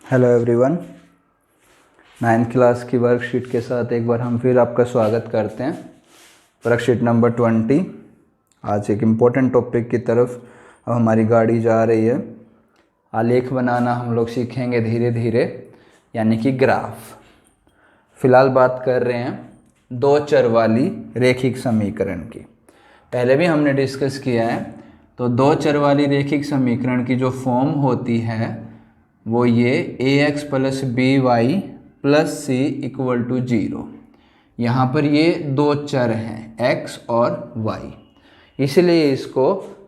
Hello everyone, 9th class की worksheet के साथ एक बार हम फिर आपका स्वागत करते हैं। Worksheet number 20। आज एक इम्पोर्टेंट टॉपिक की तरफ अब हमारी गाड़ी जा रही है। आलेख बनाना हम लोग सीखेंगे धीरे धीरे, यानी कि ग्राफ। फिलहाल बात कर रहे हैं दो चर वाली रेखिक समीकरण की। पहले भी हमने डिस्कस किया है। तो दो चर वाली रेखिक समीकरण की जो फॉर्म होती है वो ये ax plus B Y plus C equal to 0। यहाँ पर ये दो चर हैं x और y, इसलिए इसको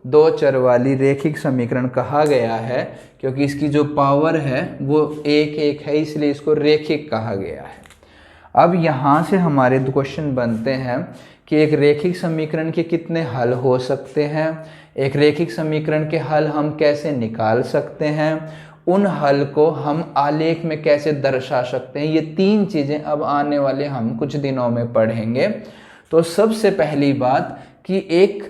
दो चर वाली रेखिक समीकरण कहा गया है, क्योंकि इसकी जो पावर है वो एक एक है, इसलिए इसको रेखिक कहा गया है। अब यहाँ से हमारे दो क्वेश्चन बनते हैं कि एक रेखिक समीकरण के कितने हल हो सकते हैं, एक रेखिक समीकरण के हल हम कैसे निकाल सकते हैं, उन हल को हम आलेख में कैसे दर्शा सकते हैं। ये तीन चीज़ें अब आने वाले हम कुछ दिनों में पढ़ेंगे। तो सबसे पहली बात कि एक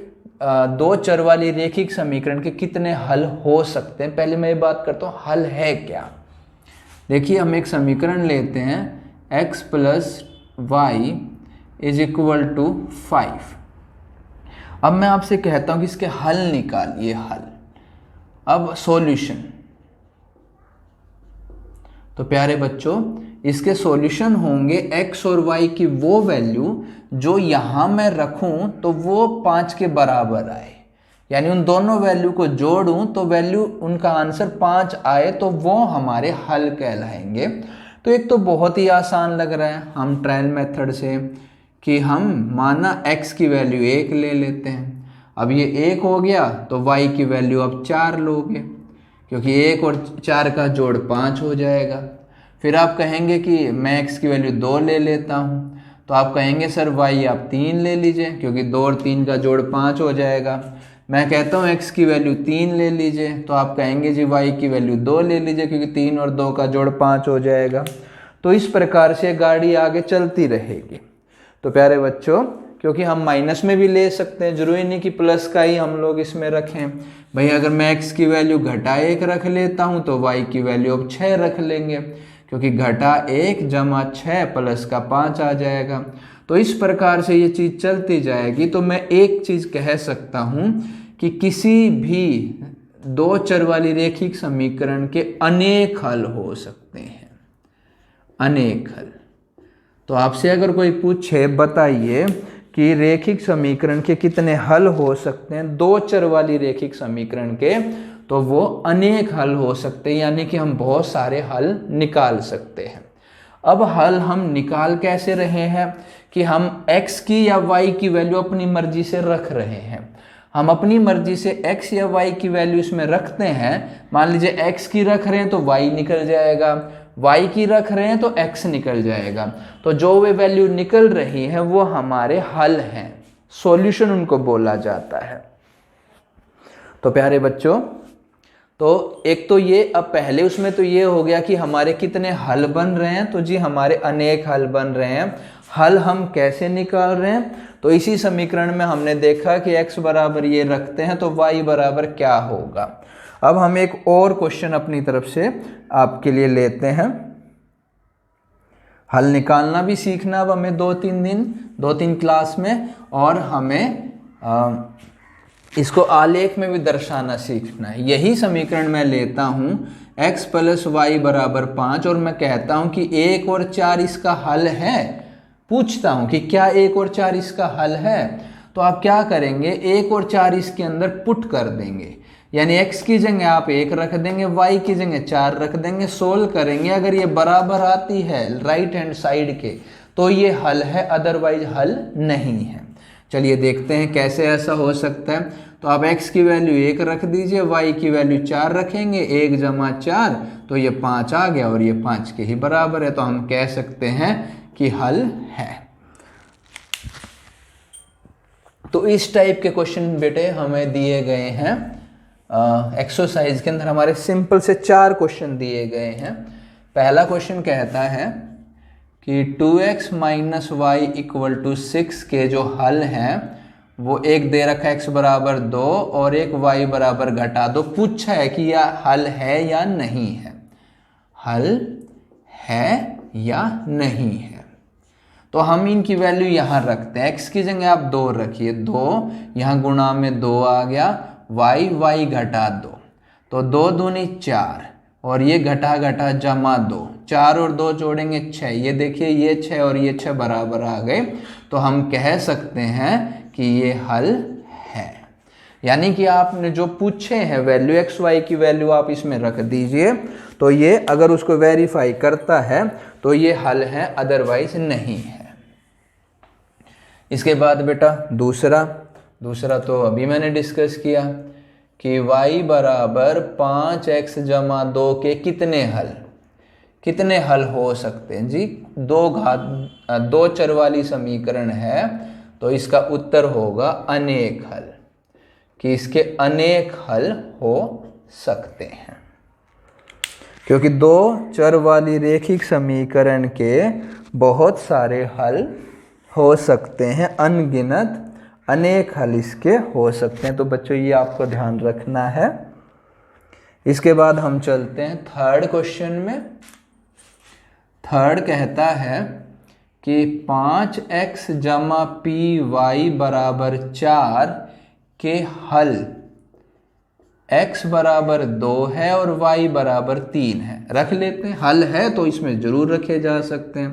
दो चर वाली रेखिक समीकरण के कितने हल हो सकते हैं, पहले मैं ये बात करता हूँ हल है क्या। देखिए, हम एक समीकरण लेते हैं x plus Y is equal to 5। अब मैं आपसे कहता हूँ कि इसके हल निकालिए, हल। अब सॉल्यूशन, तो प्यारे बच्चों इसके सॉल्यूशन होंगे x और y की वो वैल्यू जो यहाँ मैं रखूँ तो वो 5 के बराबर आए, यानी उन दोनों वैल्यू को जोड़ूँ तो वैल्यू उनका आंसर 5 आए, तो वो हमारे हल कहलाएंगे। तो एक तो बहुत ही आसान लग रहा है, हम ट्रायल मेथड से कि हम माना x की वैल्यू 1 ले लेते हैं। अब ये 1 हो गया तो y की वैल्यू अब 4 लोगे, क्योंकि 1 और 4 का जोड़ 5 हो जाएगा। फिर आप कहेंगे कि मैं x की वैल्यू 2 ले लेता हूँ, तो आप कहेंगे सर y आप 3 ले लीजिए, क्योंकि 2 और 3 का जोड़ 5 हो जाएगा। मैं कहता हूँ x की वैल्यू 3 ले लीजिए, तो आप कहेंगे जी y की वैल्यू 2 ले लीजिए, क्योंकि 3 और 2 का जोड़ 5 हो जाएगा। तो इस प्रकार से गाड़ी आगे चलती रहेगी। तो प्यारे बच्चों, क्योंकि हम माइनस में भी ले सकते हैं, जरूरी नहीं कि प्लस का ही हम लोग इसमें रखें। भाई अगर मैं x की वैल्यू घटा 1 रख लेता हूं तो y की वैल्यू अब 6 रख लेंगे, क्योंकि घटा 1 जमा 6 प्लस का 5 आ जाएगा। तो इस प्रकार से ये चीज़ चलती जाएगी। तो मैं एक चीज़ कह सकता हूं कि किसी भी दो चर वाली रेखिक समीकरण के अनेक हल हो सकते हैं, अनेक हल। तो आपसे अगर कोई पूछे बताइए कि रेखिक समीकरण के कितने हल हो सकते हैं दो चर वाली रेखिक समीकरण के, तो वो अनेक हल हो सकते हैं, यानी कि हम बहुत सारे हल निकाल सकते हैं। अब हल हम निकाल कैसे रहे हैं कि हम x की या y की वैल्यू अपनी मर्जी से रख रहे हैं। हम अपनी मर्जी से x या y की वैल्यू इसमें रखते हैं। मान लीजिए x की रख रहे हैं तो y निकल जाएगा, y की रख रहे हैं तो x निकल जाएगा। तो जो वे वैल्यू निकल रही है वो हमारे हल हैं, सॉल्यूशन उनको बोला जाता है। तो प्यारे बच्चों, तो एक तो ये, अब पहले उसमें तो ये हो गया कि हमारे कितने हल बन रहे हैं, तो जी हमारे अनेक हल बन रहे हैं। हल हम कैसे निकाल रहे हैं, तो इसी समीकरण में हमने देखा कि x बराबर ये रखते हैं तो y बराबर क्या होगा। अब हम एक और क्वेश्चन अपनी तरफ से आपके लिए लेते हैं। हल निकालना भी सीखना अब हमें 2-3 क्लास में, और हमें इसको आलेख में भी दर्शाना सीखना है। यही समीकरण मैं लेता हूँ x प्लस वाई बराबर 5, और मैं कहता हूँ कि 1 और 4 इसका हल है। पूछता हूँ कि क्या 1 और 4 इसका हल है, तो आप क्या करेंगे, 1 और 4 इसके अंदर पुट कर देंगे, यानी x की जगह आप 1 रख देंगे, y की जगह 4 रख देंगे, सोल्व करेंगे। अगर ये बराबर आती है राइट हैंड साइड के तो ये हल है, अदरवाइज हल नहीं है। चलिए देखते हैं कैसे ऐसा हो सकता है। तो आप x की वैल्यू 1 रख दीजिए, y की वैल्यू 4 रखेंगे, 1 जमा 4 तो ये 5 आ गया, और ये 5 के ही बराबर है। तो हम कह सकते हैं कि हल है। तो इस टाइप के क्वेश्चन बेटे हमें दिए गए हैं एक्सरसाइज के अंदर। हमारे सिंपल से 4 क्वेश्चन दिए गए हैं। पहला क्वेश्चन कहता है कि 2x minus Y equal to 6 के जो हल हैं वो एक दे रखा है x बराबर 2 और एक y बराबर घटा 2। पूछा है कि यह हल है या नहीं है। हल है या नहीं है। तो हम इनकी वैल्यू यहाँ रखते हैं। x की जगह आप 2 रखिए, 2 यहाँ गुणा में 2 आ गया, y घटा 2, तो 2 दूनी 4 और ये घटा घटा जमा 2, 4 और 2 जोड़ेंगे 6। ये देखिए ये 6 और ये 6 बराबर आ गए, तो हम कह सकते हैं कि ये हल है। यानी कि आपने जो पूछे हैं वैल्यू x y की वैल्यू आप इसमें रख दीजिए, तो ये अगर उसको वेरीफाई करता है तो ये हल है, अदरवाइज नहीं है। इसके बाद बेटा दूसरा तो अभी मैंने डिस्कस किया कि y बराबर 5x जमा 2 के कितने हल हो सकते हैं जी। दो चर वाली समीकरण है, तो इसका उत्तर होगा अनेक हल, कि इसके अनेक हल हो सकते हैं, क्योंकि 2 चर वाली रेखिक समीकरण के बहुत सारे हल हो सकते हैं, अनगिनत अनेक हल इसके हो सकते हैं। तो बच्चों ये आपको ध्यान रखना है। इसके बाद हम चलते हैं थर्ड क्वेश्चन में। थर्ड कहता है कि 5x जमा py बराबर 4 के हल x बराबर 2 है और y बराबर 3 है। रख लेते हैं, हल है तो इसमें जरूर रखे जा सकते हैं।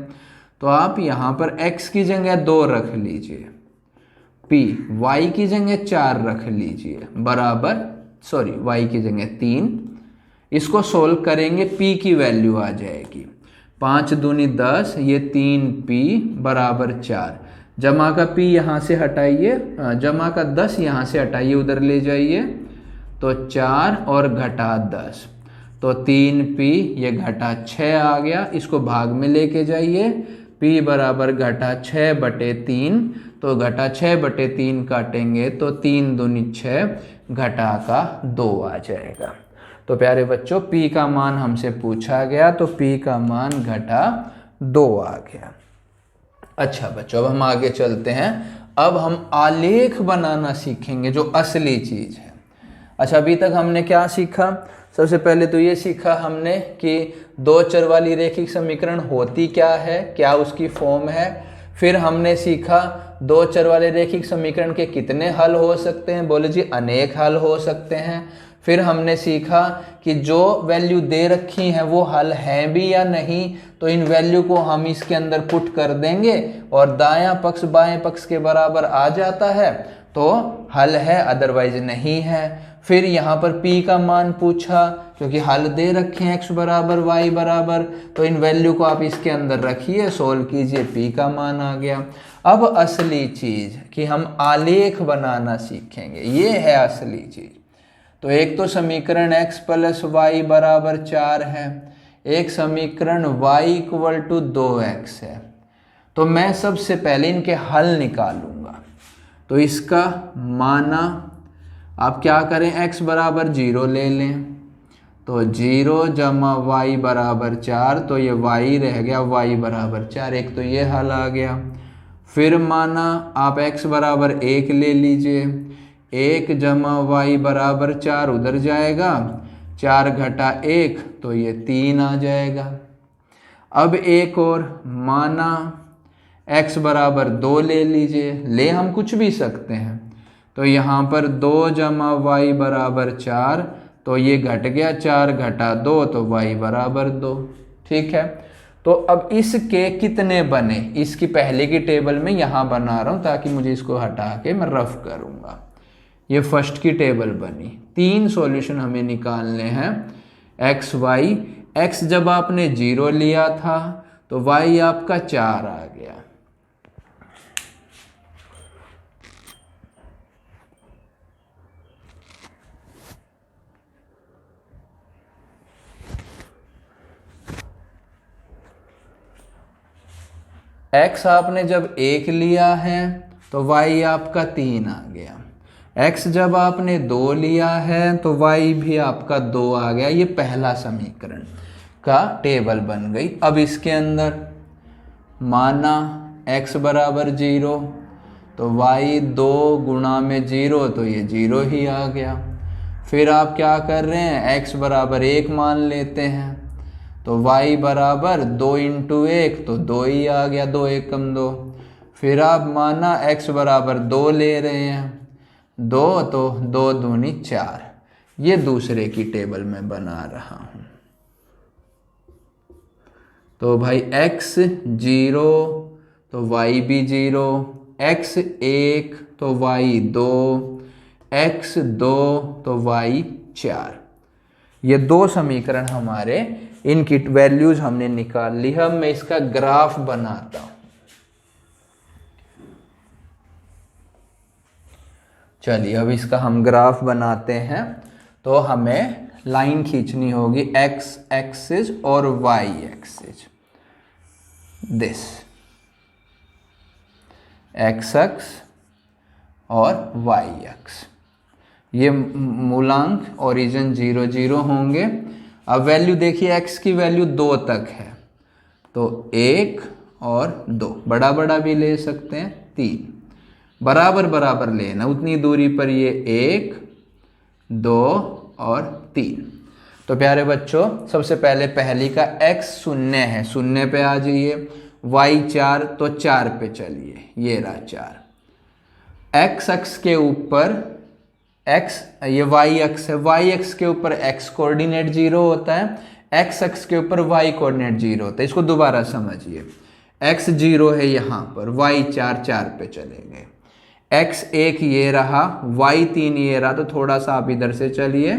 तो आप यहाँ पर x की जगह 2 रख लीजिए, y की जगह 4 रख लीजिए, y की जगह 3। इसको सोल्व करेंगे, p की वैल्यू आ जाएगी 5 दूनी 10, ये 3p बराबर 4। जमा का p यहाँ से हटाइए, जमा का 10 यहाँ से हटाइए, उधर ले जाइए, तो 4 और घटा 10, तो 3p, ये घटा 6 आ गया। इसको भाग में लेके जाइए, p बराबर घटा 6/3, तो घटा 6/3 काटेंगे तो 3 दूनी 6, घटा का 2 आ जाएगा। तो प्यारे बच्चों p का मान हमसे पूछा गया, तो p का मान घटा 2 आ गया। अच्छा बच्चों, अब हम आगे चलते हैं। अब हम आलेख बनाना सीखेंगे, जो असली चीज़ है। अच्छा, अभी तक हमने क्या सीखा? सबसे पहले तो ये सीखा हमने कि 2 चर वाली रेखिक समीकरण होती क्या है, क्या उसकी फॉर्म है। फिर हमने सीखा 2 चर वाले रेखिक समीकरण के कितने हल हो सकते हैं, बोले जी अनेक हल हो सकते हैं। फिर हमने सीखा कि जो वैल्यू दे रखी है वो हल हैं भी या नहीं, तो इन वैल्यू को हम इसके अंदर पुट कर देंगे और दायां पक्ष बाएं पक्ष के बराबर आ जाता है तो हल है, अदरवाइज नहीं है। फिर यहाँ पर p का मान पूछा, क्योंकि हल दे रखे हैं x बराबर y बराबर, तो इन वैल्यू को आप इसके अंदर रखिए, सोल्व कीजिए, p का मान आ गया। अब असली चीज़ कि हम आलेख बनाना सीखेंगे, ये है असली चीज़। तो एक तो समीकरण x + y बराबर 4 है, एक समीकरण y = 2x है। तो मैं सबसे पहले इनके हल निकालूंगा। तो इसका माना आप क्या करें, x बराबर 0 ले लें, तो 0 जमा y बराबर 4, तो ये y रह गया, y बराबर 4, एक तो ये हल आ गया। फिर माना आप x बराबर 1 ले लीजिए, 1 जमा y बराबर 4 उधर जाएगा, 4 घटा 1, तो ये 3 आ जाएगा। अब एक और माना x बराबर 2 ले लीजिए, ले हम कुछ भी सकते हैं, तो यहाँ पर 2 जमा y बराबर 4, तो ये घट गया, 4 घटा 2, तो y बराबर 2। ठीक है, तो अब इसके कितने बने, इसकी पहले की टेबल में यहाँ बना रहा हूँ ताकि मुझे इसको हटा के मैं रफ करूँगा। ये फर्स्ट की टेबल बनी, 3 सॉल्यूशन हमें निकालने हैं x y। x जब आपने 0 लिया था तो y आपका 4 आ गया। x आपने जब 1 लिया है तो y आपका 3 आ गया। x जब आपने 2 लिया है तो y भी आपका 2 आ गया। ये पहला समीकरण का टेबल बन गई। अब इसके अंदर माना x बराबर 0, तो y 2 गुणा में 0, तो ये 0 ही आ गया। फिर आप क्या कर रहे हैं, x बराबर 1 मान लेते हैं, तो y बराबर 2 इंटू 1 तो 2 ही आ गया, 2 एकम 2। फिर आप माना x बराबर 2 ले रहे हैं, 2 तो 2 दूनी 4। ये दूसरे की टेबल में बना रहा हूँ। तो भाई x 0 तो y भी 0, x 1 तो y 2, x 2 तो y 4। ये दो समीकरण हमारे, इनकी वैल्यूज हमने निकाल ली। अब मैं इसका ग्राफ बनाता हूं। चलिए अब इसका हम ग्राफ बनाते हैं। तो हमें लाइन खींचनी होगी x एक्सिस और y एक्सिस। दिस x अक्ष और y अक्ष, ये मूलांक ओरिजिन 0 0 होंगे। अब वैल्यू देखिए x की वैल्यू 2 तक है, तो 1 और 2, बड़ा बड़ा भी ले सकते हैं, 3, बराबर बराबर लेना, उतनी दूरी पर ये 1 2 और 3। तो प्यारे बच्चों सबसे पहले पहली का x शून्य है, शून्य पे आ जाइए, y 4 तो 4 पे चलिए, ये रहा 4। x अक्ष के ऊपर x, ये y अक्ष है, y अक्ष के ऊपर x कोऑर्डिनेट 0 होता है, x अक्ष के ऊपर y कोऑर्डिनेट 0 होता है। इसको दोबारा समझिए, x 0 है यहाँ पर, y 4 4 पे चले गए, x 1 ये रहा, y 3 ये रहा, तो थोड़ा सा आप इधर से चलिए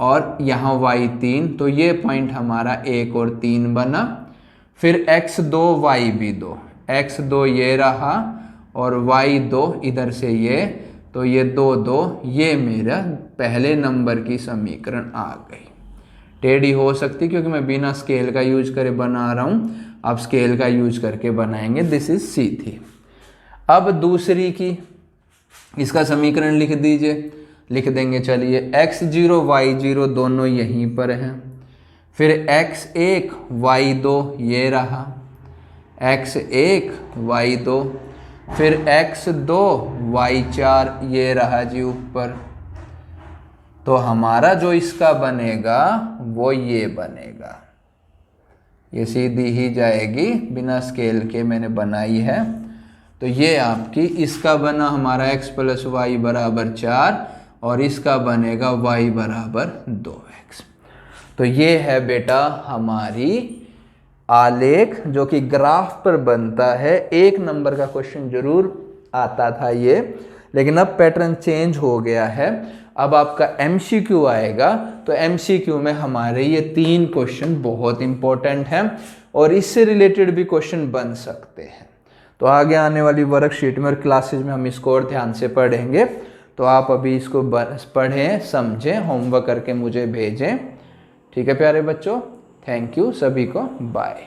और यहाँ y 3, तो ये पॉइंट हमारा 1 और 3 बना। फिर x 2 y भी 2, x 2 ये रहा और y 2 इधर से ये, तो ये 2 2, ये मेरा पहले नंबर की समीकरण आ गई। टेढ़ी हो सकती क्योंकि मैं बिना स्केल का यूज करे बना रहा हूँ, आप स्केल का यूज करके बनाएंगे। दिस इज सीधी। अब दूसरी की, इसका समीकरण लिख दीजिए, लिख देंगे चलिए, x0 y0 दोनों यहीं पर हैं। फिर x1 y2 ये रहा, x1 y2, फिर x2 y4 ये रहा जी ऊपर। तो हमारा जो इसका बनेगा वो ये बनेगा, ये सीधी ही जाएगी, बिना स्केल के मैंने बनाई है। तो ये आपकी, इसका बना हमारा x + y बराबर 4 और इसका बनेगा y बराबर 2x। तो ये है बेटा हमारी आलेख जो कि ग्राफ पर बनता है। 1 नंबर का क्वेश्चन जरूर आता था ये, लेकिन अब पैटर्न चेंज हो गया है। अब आपका MCQ आएगा, तो MCQ में हमारे ये 3 क्वेश्चन बहुत इंपॉर्टेंट हैं और इससे रिलेटेड भी क्वेश्चन बन सकते हैं। तो आगे आने वाली वर्कशीट में और क्लासेज में हम इसको और ध्यान से पढ़ेंगे। तो आप अभी इसको पढ़ें, समझें, होमवर्क करके मुझे भेजें। ठीक है प्यारे बच्चों, थैंक यू सभी को, बाय।